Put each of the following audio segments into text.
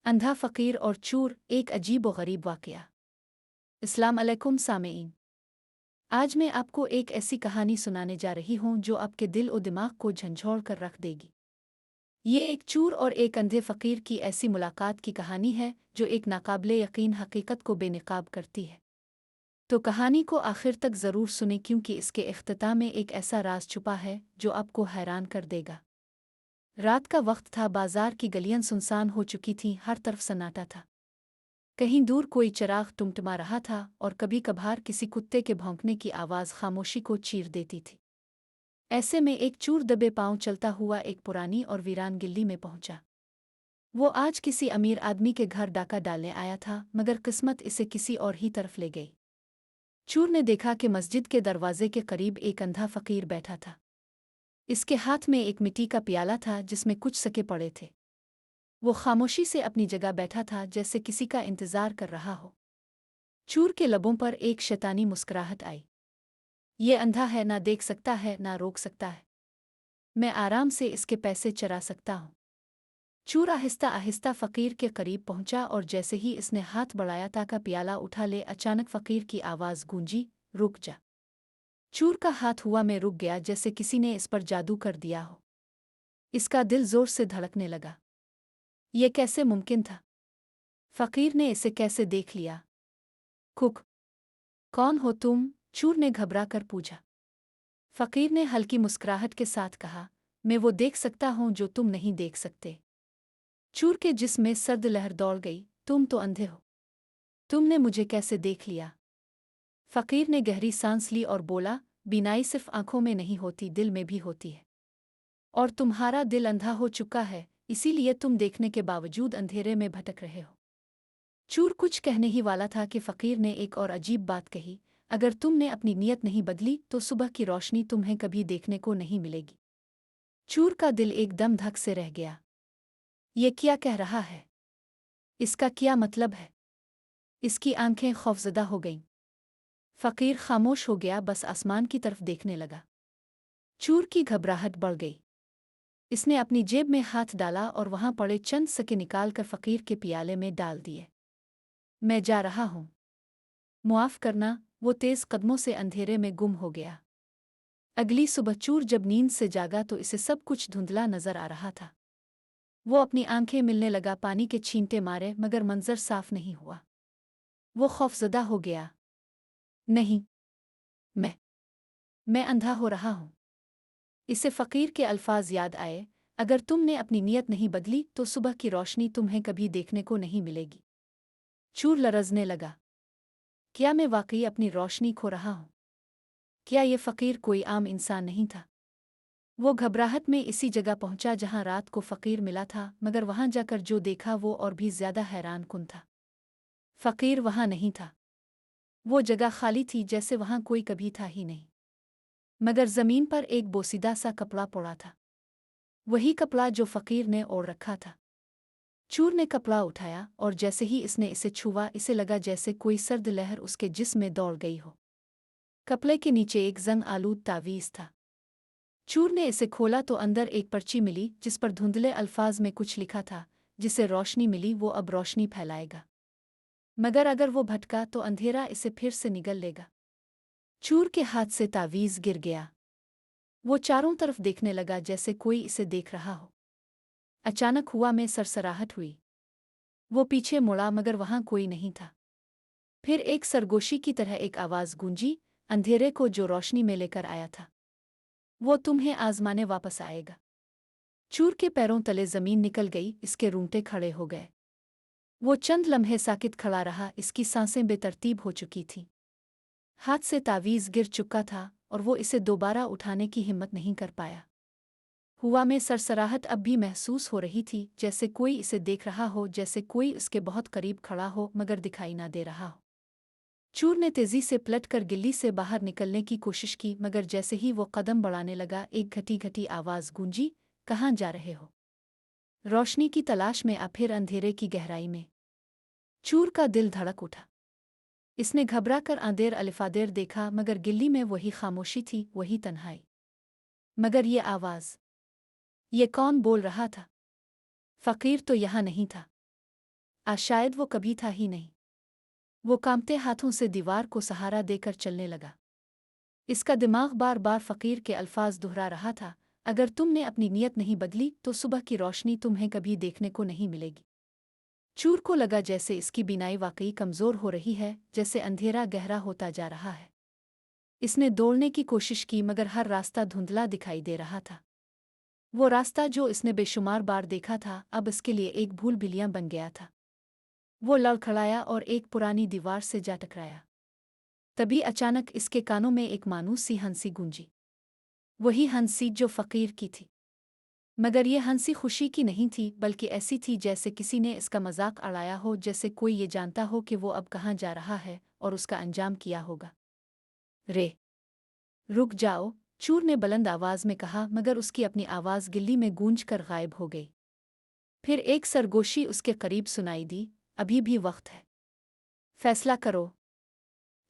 अंधा फ़कीर और चूर, एक अजीब व गरीब वाक़या। अस्सलाम अलैकुम सामेईन। आज मैं आपको एक ऐसी कहानी सुनाने जा रही हूँ जो आपके दिल और दिमाग को झंझोड़ कर रख देगी। ये एक चूर और एक अंधे फ़कीर की ऐसी मुलाकात की कहानी है जो एक नाकाबिले यकीन हकीकत को बेनकाब करती है। तो कहानी को आखिर तक ज़रूर सुने क्योंकि इसके इख्तिताम में एक ऐसा राज छुपा है जो आपको हैरान कर देगा। रात का वक्त था, बाजार की गलियां सुनसान हो चुकी थीं, हर तरफ सन्नाटा था। कहीं दूर कोई चिराग टुमटमा रहा था और कभी कभार किसी कुत्ते के भौंकने की आवाज़ खामोशी को चीर देती थी। ऐसे में एक चूर दबे पांव चलता हुआ एक पुरानी और वीरान गिल्ली में पहुंचा। वो आज किसी अमीर आदमी के घर डाका डालने आया था, मगर किस्मत इसे किसी और ही तरफ ले गई। चूर ने देखा कि मस्जिद के दरवाजे के करीब एक अंधा फ़कीर बैठा था। इसके हाथ में एक मिट्टी का प्याला था जिसमें कुछ सके पड़े थे। वो खामोशी से अपनी जगह बैठा था, जैसे किसी का इंतजार कर रहा हो। चूर के लबों पर एक शैतानी मुस्कुराहट आई। ये अंधा है, ना देख सकता है ना रोक सकता है। मैं आराम से इसके पैसे चरा सकता हूँ। चूर आहिस्ता आहिस्ता फ़कीर के करीब पहुंचा और जैसे ही इसने हाथ बढ़ाया ताकि प्याला उठा ले, अचानक फ़कीर की आवाज़ गूंजी, रुक जा। चूर का हाथ हुआ में रुक गया, जैसे किसी ने इस पर जादू कर दिया हो। इसका दिल जोर से धड़कने लगा। ये कैसे मुमकिन था? फ़कीर ने इसे कैसे देख लिया? कुक, कौन हो तुम? चूर ने घबरा कर पूछा। फ़कीर ने हल्की मुस्कुराहट के साथ कहा, मैं वो देख सकता हूँ जो तुम नहीं देख सकते। चूर के जिस्म में सर्द लहर दौड़ गई। तुम तो अंधे हो, तुमने मुझे कैसे देख लिया? फ़कीर ने गहरी सांस ली और बोला, बीनाई सिर्फ आंखों में नहीं होती, दिल में भी होती है। और तुम्हारा दिल अंधा हो चुका है, इसीलिए तुम देखने के बावजूद अंधेरे में भटक रहे हो। चूर कुछ कहने ही वाला था कि फ़कीर ने एक और अजीब बात कही, अगर तुमने अपनी नीयत नहीं बदली तो सुबह की रोशनी तुम्हें कभी देखने को नहीं मिलेगी। चूर का दिल एकदम धक से रह गया। ये क्या कह रहा है? इसका क्या मतलब है? इसकी आंखें खौफजदा हो गईं। फ़कीर खामोश हो गया, बस आसमान की तरफ देखने लगा। चूर की घबराहट बढ़ गई। इसने अपनी जेब में हाथ डाला और वहां पड़े चंद सिक्के निकालकर फ़कीर के पियाले में डाल दिए। मैं जा रहा हूँ, मुआफ़ करना। वो तेज़ कदमों से अंधेरे में गुम हो गया। अगली सुबह चूर जब नींद से जागा तो इसे सब कुछ धुंधला नजर आ रहा था। वो अपनी आंखें मिलने लगा, पानी के छींटे मारे, मगर मंजर साफ नहीं हुआ। वो खौफजदा हो गया। नहीं, मैं मैं अंधा हो रहा हूँ। इसे फ़कीर के अल्फाज याद आए, अगर तुमने अपनी नीयत नहीं बदली तो सुबह की रोशनी तुम्हें कभी देखने को नहीं मिलेगी। चूर लरजने लगा। क्या मैं वाकई अपनी रोशनी खो रहा हूँ? क्या ये फ़कीर कोई आम इंसान नहीं था? वो घबराहट में इसी जगह पहुंचा जहां रात को फ़कीर मिला था, मगर वहां जाकर जो देखा वो और भी ज्यादा हैरानकुन था। फ़कीर वहां नहीं था। वो जगह खाली थी, जैसे वहां कोई कभी था ही नहीं। मगर ज़मीन पर एक बोसीदा सा कपड़ा पड़ा था, वही कपड़ा जो फ़कीर ने ओढ़ रखा था। चूर ने कपड़ा उठाया और जैसे ही इसने इसे छुआ, इसे लगा जैसे कोई सर्द लहर उसके जिस्म में दौड़ गई हो। कपड़े के नीचे एक जंग आलूद तावीज़ था। चूर ने इसे खोला तो अंदर एक पर्ची मिली जिस पर धुंधले अल्फाज में कुछ लिखा था, जिसे रोशनी मिली वो अब रोशनी फैलाएगा, मगर अगर वो भटका तो अंधेरा इसे फिर से निगल लेगा। चूर के हाथ से तावीज़ गिर गया। वो चारों तरफ देखने लगा जैसे कोई इसे देख रहा हो। अचानक हुआ में सरसराहट हुई। वो पीछे मुड़ा, मगर वहां कोई नहीं था। फिर एक सरगोशी की तरह एक आवाज़ गूंजी, अंधेरे को जो रोशनी में लेकर आया था वो तुम्हें आजमाने वापस आएगा। चूर के पैरों तले जमीन निकल गई, इसके रूंगटे खड़े हो गए। वो चंद लम्हे साकित खड़ा रहा, इसकी सांसें बेतरतीब हो चुकी थीं। हाथ से तावीज़ गिर चुका था और वो इसे दोबारा उठाने की हिम्मत नहीं कर पाया। हुआ में सरसराहट अब भी महसूस हो रही थी, जैसे कोई इसे देख रहा हो, जैसे कोई उसके बहुत करीब खड़ा हो मगर दिखाई ना दे रहा हो। चूर ने तेजी से पलटकर गिल्ली से बाहर निकलने की कोशिश की, मगर जैसे ही वो कदम बढ़ाने लगा एक घटी घटी आवाज़ गूंजी, कहाँ जा रहे हो? रोशनी की तलाश में, आ फिर अंधेरे की गहराई में। चूर का दिल धड़क उठा। इसने घबरा कर आंदेर अलिफादेर देखा, मगर गिल्ली में वही खामोशी थी, वही तन्हाई। मगर ये आवाज़, ये कौन बोल रहा था? फ़कीर तो यहाँ नहीं था। आज शायद वो कभी था ही नहीं। वो कांपते हाथों से दीवार को सहारा देकर चलने लगा। इसका दिमाग बार बार फ़कीर के अल्फाज दोहरा रहा था, अगर तुमने अपनी नीयत नहीं बदली तो सुबह की रोशनी तुम्हें कभी देखने को नहीं मिलेगी। चूर को लगा जैसे इसकी बीनाई वाकई कमज़ोर हो रही है, जैसे अंधेरा गहरा होता जा रहा है। इसने दौड़ने की कोशिश की मगर हर रास्ता धुंधला दिखाई दे रहा था। वो रास्ता जो इसने बेशुमार बार देखा था अब इसके लिए एक भूल भुलैया बन गया था। वो लड़खड़ाया और एक पुरानी दीवार से जा टकराया। तभी अचानक इसके कानों में एक मानूस सी हंसी गूंजी। वही हंसी जो फ़कीर की थी। मगर ये हंसी खुशी की नहीं थी, बल्कि ऐसी थी जैसे किसी ने इसका मजाक उड़ाया हो, जैसे कोई ये जानता हो कि वो अब कहाँ जा रहा है और उसका अंजाम किया होगा। रे! रुक जाओ, चूर ने बुलंद आवाज में कहा, मगर उसकी अपनी आवाज़ गिल्ली में गूंज कर गायब हो गई। फिर एक सरगोशी उसके करीब सुनाई दी, अभी भी वक्त है। फैसला करो।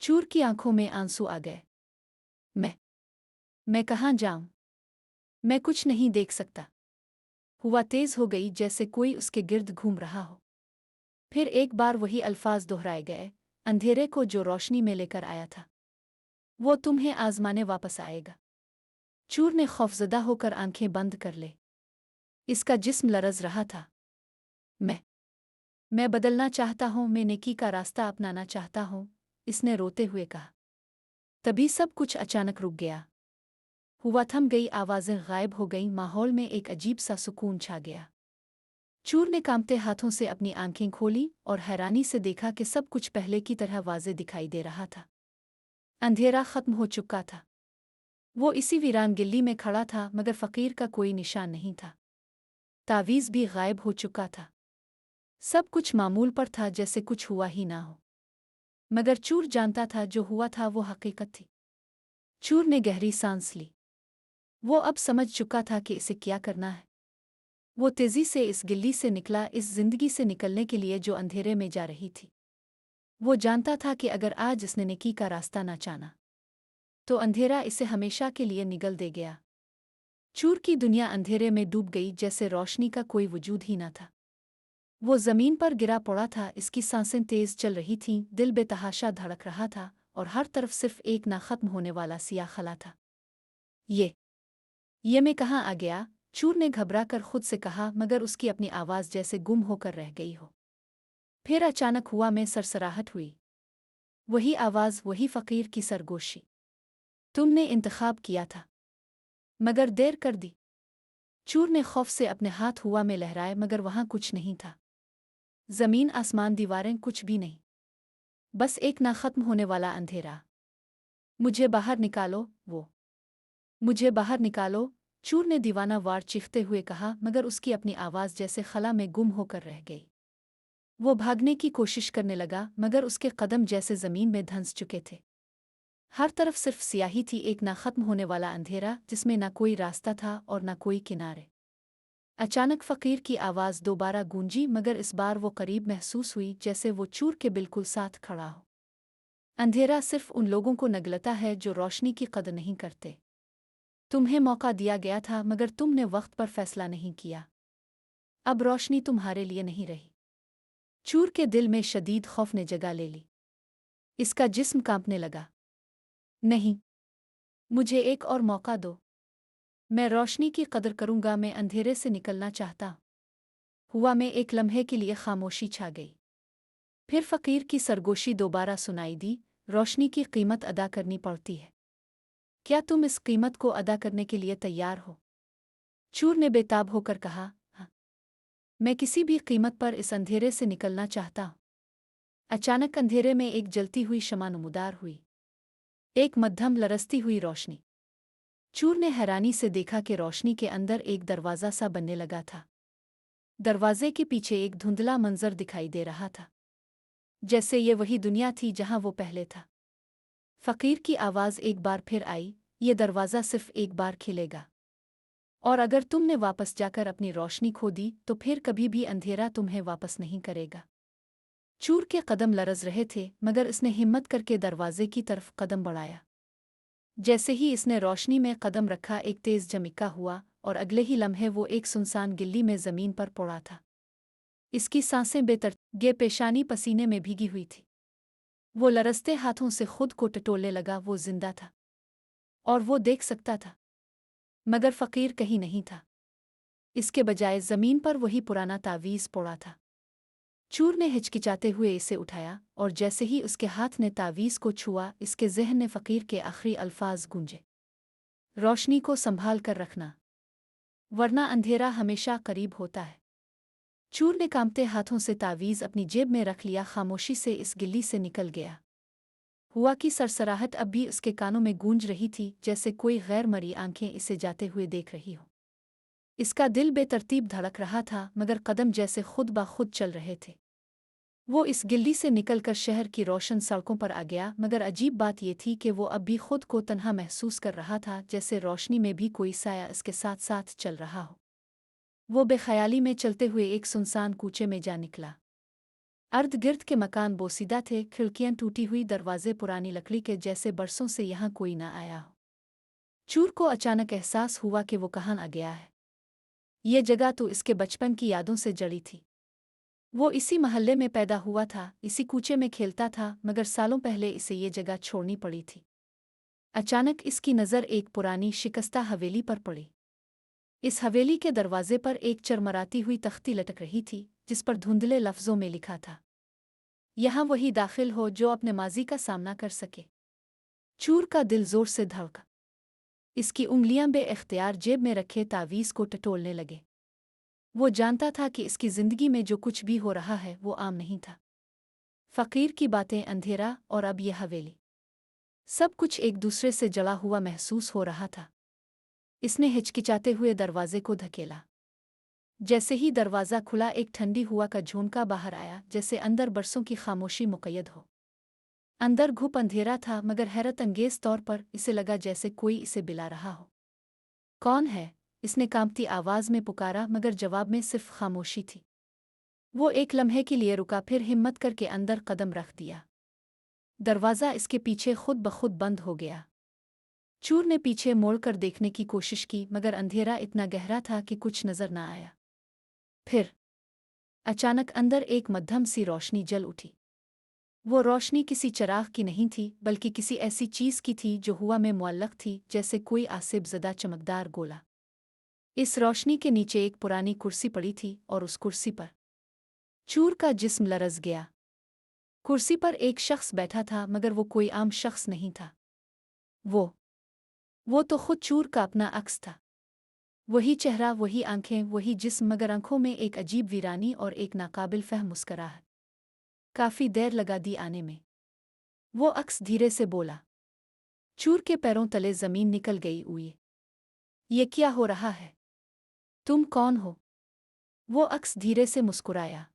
चूर की आंखों में आंसू आ गए। मैं मैं कहाँ जाऊं? मैं कुछ नहीं देख सकता। हुआ तेज हो गई जैसे कोई उसके गिर्द घूम रहा हो। फिर एक बार वही अल्फाज दोहराए गए, अंधेरे को जो रोशनी में लेकर आया था वो तुम्हें आजमाने वापस आएगा। चूर ने खौफजदा होकर आंखें बंद कर ले। इसका जिस्म लरज रहा था। मैं मैं बदलना चाहता हूँ, मैं नेकी का रास्ता अपनाना चाहता हूँ, इसने रोते हुए कहा। तभी सब कुछ अचानक रुक गया। हुआ थम गई, आवाज़ें गायब हो गईं, माहौल में एक अजीब सा सुकून छा गया। चूर ने कांपते हाथों से अपनी आंखें खोली और हैरानी से देखा कि सब कुछ पहले की तरह वाज़े दिखाई दे रहा था। अंधेरा खत्म हो चुका था। वो इसी वीरान गिल्ली में खड़ा था, मगर फ़कीर का कोई निशान नहीं था। तावीज़ भी गायब हो चुका था। सब कुछ मामूल पर था, जैसे कुछ हुआ ही ना हो। मगर चूर जानता था जो हुआ था वो हकीकत थी। चूर ने गहरी सांस ली। वो अब समझ चुका था कि इसे क्या करना है। वो तेजी से इस गिल्ली से निकला, इस जिंदगी से निकलने के लिए जो अंधेरे में जा रही थी। वो जानता था कि अगर आज इसने नेकी का रास्ता न चाना तो अंधेरा इसे हमेशा के लिए निगल दे गया। चूर की दुनिया अंधेरे में डूब गई, जैसे रोशनी का कोई वजूद ही न था। वो जमीन पर गिरा पड़ा था, इसकी सांसें तेज चल रही थीं, दिल बेतहाशा धड़क रहा था और हर तरफ सिर्फ एक ना खत्म होने वाला सियाह खला था। ये मैं कहाँ आ गया? चूर ने घबरा कर खुद से कहा, मगर उसकी अपनी आवाज़ जैसे गुम होकर रह गई हो। फिर अचानक हुआ में सरसराहट हुई। वही आवाज़, वही फ़कीर की सरगोशी। तुमने इंतखाब किया था, मगर देर कर दी। चूर ने खौफ से अपने हाथ हुआ में लहराए, मगर वहाँ कुछ नहीं था। ज़मीन, आसमान, दीवारें, कुछ भी नहीं। बस एक ना खत्म होने वाला अंधेरा। मुझे बाहर निकालो, मुझे बाहर निकालो, चूर ने दीवाना वार चीखते हुए कहा, मगर उसकी अपनी आवाज़ जैसे खला में गुम होकर रह गई। वो भागने की कोशिश करने लगा, मगर उसके कदम जैसे ज़मीन में धंस चुके थे। हर तरफ सिर्फ सियाही थी, एक ना खत्म होने वाला अंधेरा जिसमें ना कोई रास्ता था और ना कोई किनारे। अचानक फ़कीर की आवाज़ दोबारा गूंजी, मगर इस बार वो करीब महसूस हुई, जैसे वो चूर के बिल्कुल साथ खड़ा हो। अंधेरा सिर्फ उन लोगों को नगलता है जो रोशनी की कदर नहीं करते। तुम्हें मौका दिया गया था, मगर तुमने वक्त पर फैसला नहीं किया। अब रोशनी तुम्हारे लिए नहीं रही। चूर के दिल में शदीद खौफ ने जगह ले ली। इसका जिस्म कांपने लगा। नहीं, मुझे एक और मौका दो। मैं रोशनी की कदर करूंगा, मैं अंधेरे से निकलना चाहता। हुआ में एक लम्हे के लिए खामोशी छा गई। फिर फ़कीर की सरगोशी दोबारा सुनाई दी, रोशनी की कीमत अदा करनी पड़ती है। क्या तुम इस कीमत को अदा करने के लिए तैयार हो? चूर ने बेताब होकर कहा, हाँ, मैं किसी भी कीमत पर इस अंधेरे से निकलना चाहता हूँ। अचानक अंधेरे में एक जलती हुई शमा नमूदार हुई, एक मध्यम लरसती हुई रोशनी। चूर ने हैरानी से देखा कि रोशनी के अंदर एक दरवाज़ा सा बनने लगा था। दरवाजे के पीछे एक धुंधला मंजर दिखाई दे रहा था, जैसे ये वही दुनिया थी जहां वो पहले था। फ़कीर की आवाज़ एक बार फिर आई, ये दरवाज़ा सिर्फ एक बार खिलेगा, और अगर तुमने वापस जाकर अपनी रोशनी खो दी तो फिर कभी भी अंधेरा तुम्हें वापस नहीं करेगा। चूर के कदम लरज रहे थे, मगर इसने हिम्मत करके दरवाजे की तरफ कदम बढ़ाया। जैसे ही इसने रोशनी में कदम रखा, एक तेज झमिक्का हुआ और अगले ही लम्हे वो एक सुनसान गिल्ली में ज़मीन पर पड़ा था। इसकी सांसें बेतरतीब पेशानी पसीने में भीगी हुई थी। वो लरसते हाथों से खुद को टटोलने लगा। वो जिंदा था और वो देख सकता था, मगर फकीर कहीं नहीं था। इसके बजाय जमीन पर वही पुराना तावीज़ पड़ा था। चूर ने हिचकिचाते हुए इसे उठाया और जैसे ही उसके हाथ ने तावीज़ को छुआ, इसके ज़हन में फ़कीर के आखिरी अल्फाज गूंजे, रोशनी को संभाल कर रखना, वरना अंधेरा हमेशा करीब होता है। चूर ने कांपते हाथों से तावीज़ अपनी जेब में रख लिया, खामोशी से इस गिल्ली से निकल गया। हुआ की सरसराहट अब भी उसके कानों में गूंज रही थी, जैसे कोई गैर मरी आंखें इसे जाते हुए देख रही हो। इसका दिल बेतरतीब धड़क रहा था, मगर कदम जैसे खुद ब खुद चल रहे थे। वो इस गिल्ली से निकलकर शहर की रोशन सड़कों पर आ गया, मगर अजीब बात यह थी कि वो अब भी खुद को तन्हा महसूस कर रहा था, जैसे रोशनी में भी कोई साया इसके साथ साथ चल रहा हो। वो बेख्याली में चलते हुए एक सुनसान कूचे में जा निकला। अर्ध गिर्द के मकान बोसीदा थे, खिड़कियां टूटी हुई, दरवाजे पुरानी लकड़ी के जैसे, बरसों से यहाँ कोई न आया हो। चूर को अचानक एहसास हुआ कि वो कहाँ आ गया है। ये जगह तो इसके बचपन की यादों से जड़ी थी। वो इसी महल्ले में पैदा हुआ था, इसी कूचे में खेलता था, मगर सालों पहले इसे ये जगह छोड़नी पड़ी थी। अचानक इसकी नज़र एक पुरानी शिकस्ता हवेली पर पड़ी। इस हवेली के दरवाजे पर एक चरमराती हुई तख्ती लटक रही थी, जिस पर धुंधले लफ्ज़ों में लिखा था, यहाँ वही दाखिल हो जो अपने माजी का सामना कर सके। चूर का दिल जोर से धड़का। इसकी उंगलियां बे-इख्तियार जेब में रखे तावीज़ को टटोलने लगे। वो जानता था कि इसकी जिंदगी में जो कुछ भी हो रहा है वो आम नहीं था। फकीर की बातें, अंधेरा और अब यह हवेली, सब कुछ एक दूसरे से जड़ा हुआ महसूस हो रहा था। इसने हिचकिचाते हुए दरवाजे को धकेला। जैसे ही दरवाज़ा खुला, एक ठंडी हुआ का झोंका बाहर आया, जैसे अंदर बरसों की खामोशी मुक़य्यद हो। अंदर घुप अंधेरा था, मगर हैरत अंगेज़ तौर पर इसे लगा जैसे कोई इसे बुला रहा हो। कौन है? इसने कांपती आवाज़ में पुकारा, मगर जवाब में सिर्फ खामोशी थी। वो एक लम्हे के लिए रुका, फिर हिम्मत करके अंदर कदम रख दिया। दरवाज़ा इसके पीछे खुद ब खुद बंद हो गया। चूर ने पीछे मोड़कर देखने की कोशिश की, मगर अंधेरा इतना गहरा था कि कुछ नजर न आया। फिर अचानक अंदर एक मध्यम सी रोशनी जल उठी। वो रोशनी किसी चिराग की नहीं थी, बल्कि किसी ऐसी चीज़ की थी जो हवा में मुअल्लक थी, जैसे कोई आसिफ-ज़दा चमकदार गोला। इस रोशनी के नीचे एक पुरानी कुर्सी पड़ी थी, और उस कुर्सी पर चूर का जिस्म लरज़ गया। कुर्सी पर एक शख्स बैठा था, मगर वो कोई आम शख्स नहीं था। वो तो खुद चूर का अपना अक्स था। वही चेहरा, वही आंखें, वही जिस्म, मगर आंखों में एक अजीब वीरानी और एक नाकाबिल फहम मुस्कुराहट। काफ़ी देर लगा दी आने में। वो अक्स धीरे से बोला। चूर के पैरों तले ज़मीन निकल गई। ये क्या हो रहा है? तुम कौन हो? वो अक्स धीरे से मुस्कुराया।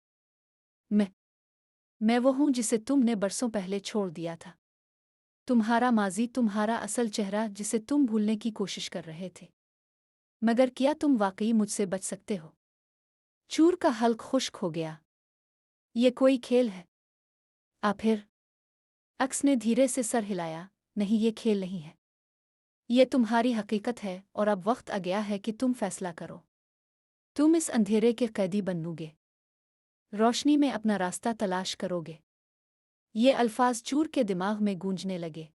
मैं वो हूँ जिसे तुमने बरसों पहले छोड़ दिया था। तुम्हारा माजी, तुम्हारा असल चेहरा, जिसे तुम भूलने की कोशिश कर रहे थे। मगर क्या तुम वाकई मुझसे बच सकते हो? चूर का हल्क खुश्क हो गया। ये कोई खेल है? फिर अक्स ने धीरे से सर हिलाया। नहीं, ये खेल नहीं है। ये तुम्हारी हकीकत है, और अब वक्त आ गया है कि तुम फैसला करो। तुम इस अंधेरे के कैदी बनोगे, रोशनी में अपना रास्ता तलाश करोगे। ये अल्फाज चूर के दिमाग में गूंजने लगे।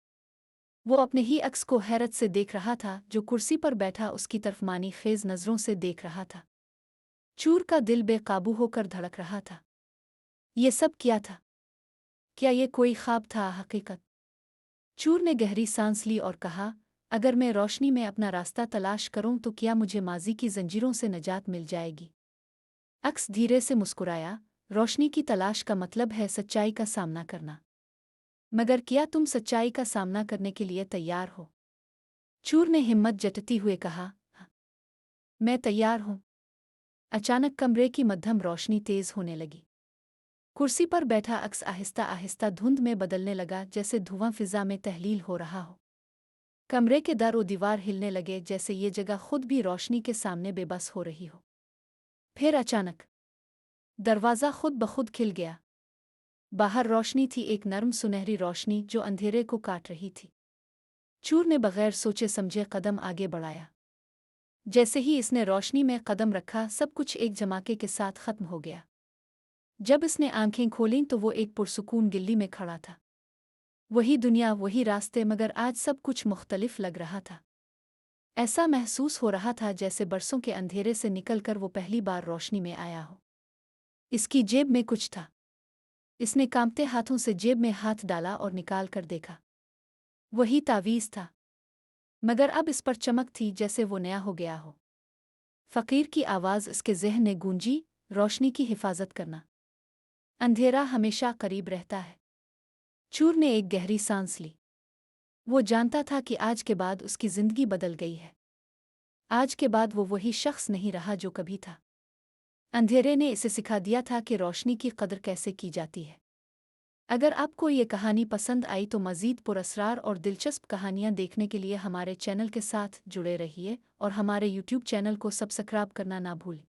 वो अपने ही अक्स को हैरत से देख रहा था, जो कुर्सी पर बैठा उसकी तरफ मानी खेज नज़रों से देख रहा था। चूर का दिल बेकाबू होकर धड़क रहा था। ये सब क्या था? क्या ये कोई ख्वाब था, हकीकत? चूर ने गहरी सांस ली और कहा, अगर मैं रोशनी में अपना रास्ता तलाश करूं तो क्या मुझे माजी की जंजीरों से निजात मिल जाएगी? अक्स धीरे से मुस्कुराया। रोशनी की तलाश का मतलब है सच्चाई का सामना करना। मगर क्या तुम सच्चाई का सामना करने के लिए तैयार हो? चूर ने हिम्मत जताते हुए कहा, "हाँ, मैं तैयार हूं।" अचानक कमरे की मध्यम रोशनी तेज होने लगी। कुर्सी पर बैठा अक्स आहिस्ता आहिस्ता धुंध में बदलने लगा, जैसे धुआं फिजा में तहलील हो रहा हो। कमरे के दर और दीवार हिलने लगे, जैसे ये जगह खुद भी रोशनी के सामने बेबस हो रही हो। फिर अचानक दरवाज़ा खुद ब खुद खिल गया। बाहर रोशनी थी, एक नर्म सुनहरी रोशनी जो अंधेरे को काट रही थी। चूर ने बगैर सोचे समझे कदम आगे बढ़ाया। जैसे ही इसने रोशनी में कदम रखा, सब कुछ एक झमाके के साथ खत्म हो गया। जब इसने आंखें खोलीं तो वो एक पुरसुकून गिल्ली में खड़ा था। वही दुनिया, वही रास्ते, मगर आज सब कुछ मुख्तलिफ लग रहा था। ऐसा महसूस हो रहा था जैसे बरसों के अंधेरे से निकलकर वो पहली बार रोशनी में आया हो। इसकी जेब में कुछ था। इसने कांपते हाथों से जेब में हाथ डाला और निकाल कर देखा। वही तावीज़ था, मगर अब इस पर चमक थी जैसे वो नया हो गया हो। फ़कीर की आवाज़ इसके ज़हन में गूंजी, रोशनी की हिफाजत करना। अंधेरा हमेशा करीब रहता है। चूर ने एक गहरी सांस ली। वो जानता था कि आज के बाद उसकी ज़िंदगी बदल गई है। आज के बाद वो वही शख्स नहीं रहा जो कभी था। अंधेरे ने इसे सिखा दिया था कि रोशनी की कदर कैसे की जाती है। अगर आपको ये कहानी पसंद आई तो मज़ीद पुरअसरार और दिलचस्प कहानियाँ देखने के लिए हमारे चैनल के साथ जुड़े रहिए और हमारे यूट्यूब चैनल को सब्सक्राइब करना ना भूलें।